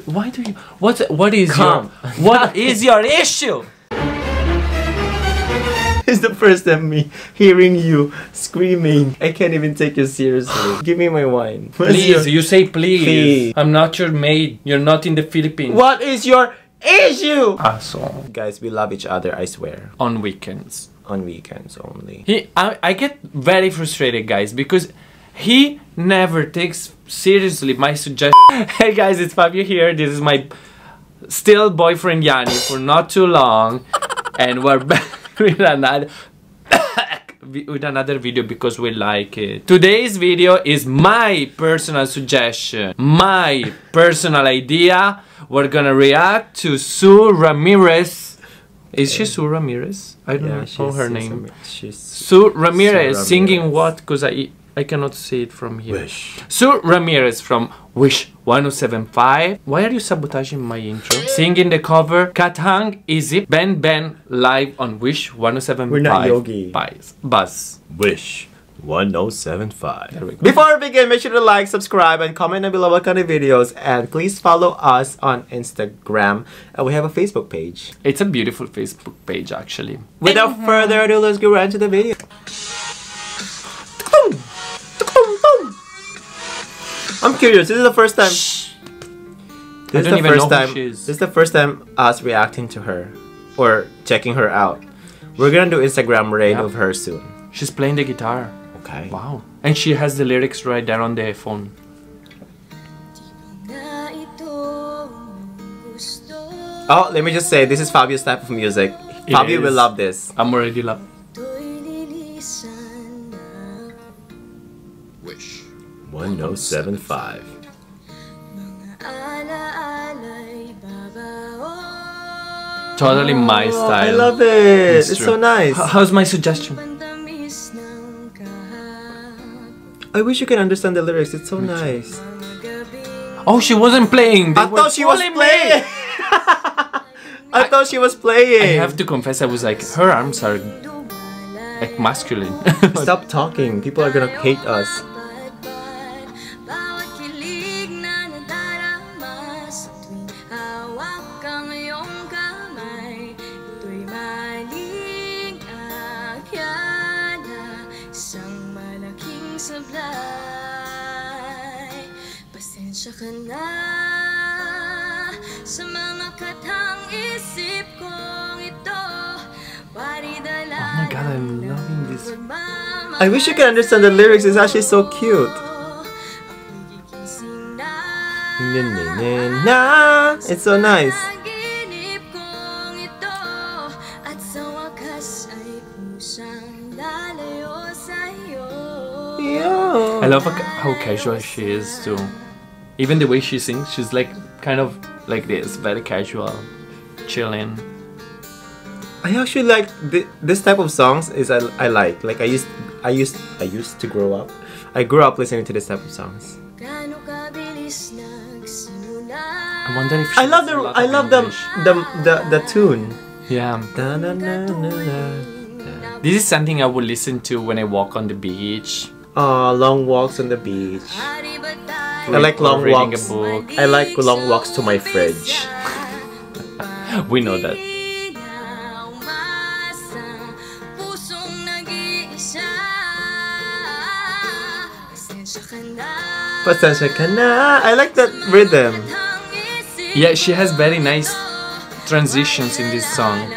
Why do you? What is Come. what is your issue? It's the first time me hearing you screaming. I can't even take you seriously. Give me my wine. Please, you say please. I'm not your maid. You're not in the Philippines. What is your issue? Asshole. Guys, we love each other, I swear. On weekends. On weekends only. I get very frustrated, guys, because he never takes seriously my suggestion. Hey guys, it's Fabio here. This is my still boyfriend Yani for not too long, and we're back with another video because we like it. Today's video is my personal suggestion, my personal idea. We're gonna react to Sue Ramirez. Is she Sue Ramirez? I don't know her name. Sue Ramirez singing what? Because I cannot see it from here. Wish. Sue Ramirez from Wish 1075. Why are you sabotaging my intro? Singing the cover Kathang Isip Ben&Ben live on Wish 1075. We're not Yogi. Buzz. Wish 1075. There we go. Before we begin, make sure to like, subscribe, and comment down below what kind of videos. And please follow us on Instagram. And we have a Facebook page. It's a beautiful Facebook page, actually. Without further ado, let's go right into the video. I'm curious. This is the first time. This is the first time us reacting to her or checking her out. We're gonna do Instagram raid of her soon. She's playing the guitar. Okay. Wow. And she has the lyrics right there on the phone. Oh, let me just say, this is Fabio's type of music. Fabio will love this. I'm already love. Wish 1075. Totally my style. I love it. It's so nice. How's my suggestion? I wish you can understand the lyrics. It's so nice. Oh, she wasn't playing. I thought she was playing. I thought she was playing. I have to confess, I was like, her arms are like masculine. Stop talking. People are gonna hate us. Pasensya ka na sa mga kathang isip kong ito. Oh my god, I'm loving this. I wish you could understand the lyrics. It's actually so cute. It's so nice. Yeah. I love how casual she is too. Even the way she sings, she's like kind of like this, very casual, chilling. I actually like this type of songs. I like I used to grow up. I grew up listening to this type of songs. I wonder if I love the tune. Yeah. This is something I would listen to when I walk on the beach. Long walks on the beach. I like long walks. Reading a book. I like long walks to my fridge. We know that. Pasensya ka na. I like that rhythm. Yeah, she has very nice transitions in this song.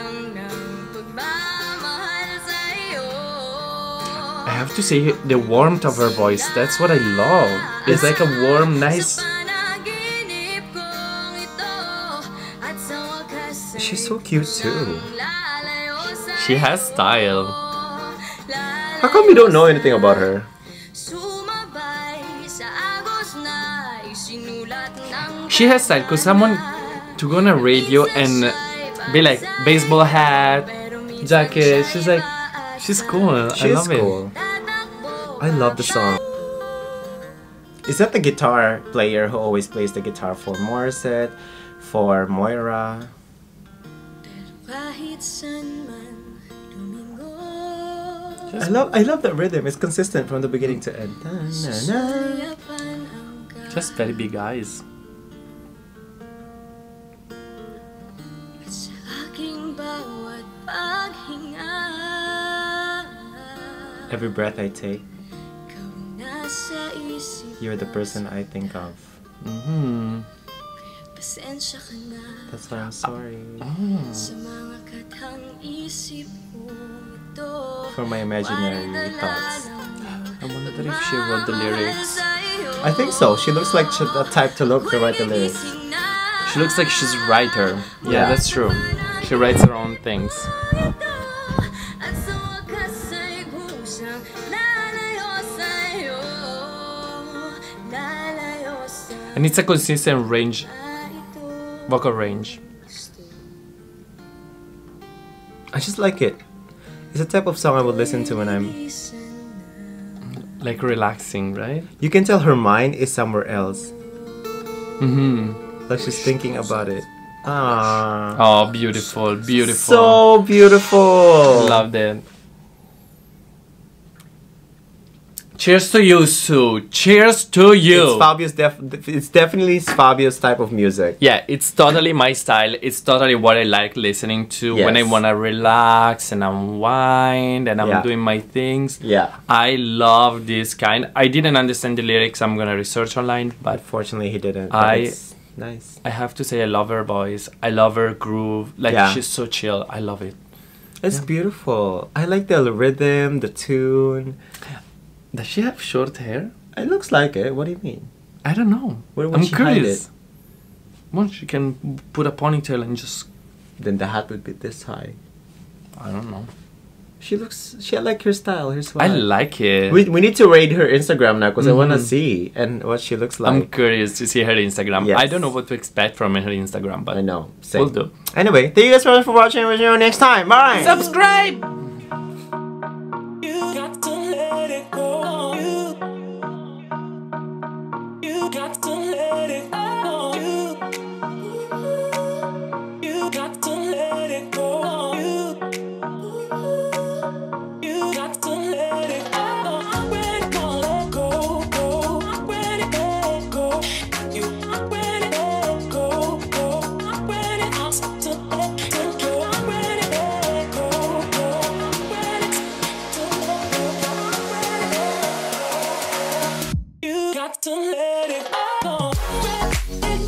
I have to say, the warmth of her voice, that's what I love. It's like a warm, nice... She's so cute too. She has style. How come you don't know anything about her? She has style, because someone to go on a radio and be like, baseball hat, jacket, she's like, she's cool. I love it. I love the song. Is that the guitar player who always plays the guitar for Morissette, for Moira? I love that rhythm. It's consistent from the beginning to end. Just very big eyes. Every breath I take, ikaw nasa isip you're the person I think of. Pasensya ka na That's why I'm sorry. sa mga kathang isip ko ito. For my imaginary thoughts. I wonder if she wrote the lyrics. I think so. She looks like the type to write the lyrics. She looks like she's a writer. Yeah, Yeah. that's true. She writes her own things. At sa wakas ay kusang lalayo sa'yo, lalayo sa And it's a consistent range, ito. vocal range. I just like it. It's the type of song I would listen to when I'm... Like relaxing, right? You can tell her mind is somewhere else. Mm-hmm. Like she's thinking about it. Ah, Oh, beautiful, beautiful. so beautiful. Love that. Cheers to you, Sue. Cheers to you. It's Fabio's it's definitely Fabio's type of music. Yeah, it's totally my style. It's totally what I like listening to when I Yes. want to relax and unwind and I'm Yeah. doing my things. Yeah. I love this kind. I didn't understand the lyrics. I'm gonna research online, but Unfortunately, he didn't. but it's nice. I have to say I love her voice. I love her groove. Like Yeah. she's so chill. I love it. It's beautiful. I like the rhythm, the tune. Does she have short hair? It looks like it. What do you mean? I don't know. Where would I'm she hide curious. Well, she can put a ponytail and just... Then the hat would be this high. I don't know. She I like her style, her I swag. like it. We need to raid her Instagram now because I want to Mhm. see and what she looks I'm like. curious to see her Instagram. Yes. I don't know what to expect from her Instagram, but I know. Same. we'll do. Anyway, thank you guys so much for watching. We'll see you next time. Bye. Subscribe! You got to let it go. You got to let it go. You got to let it go. You got to let it go. I'm ready to let go, go. I'm ready to let go. I'm ready to let go, go. I'm ready to let go. I'm ready to let go, go. I'm ready to let go. You got to let it go. Go.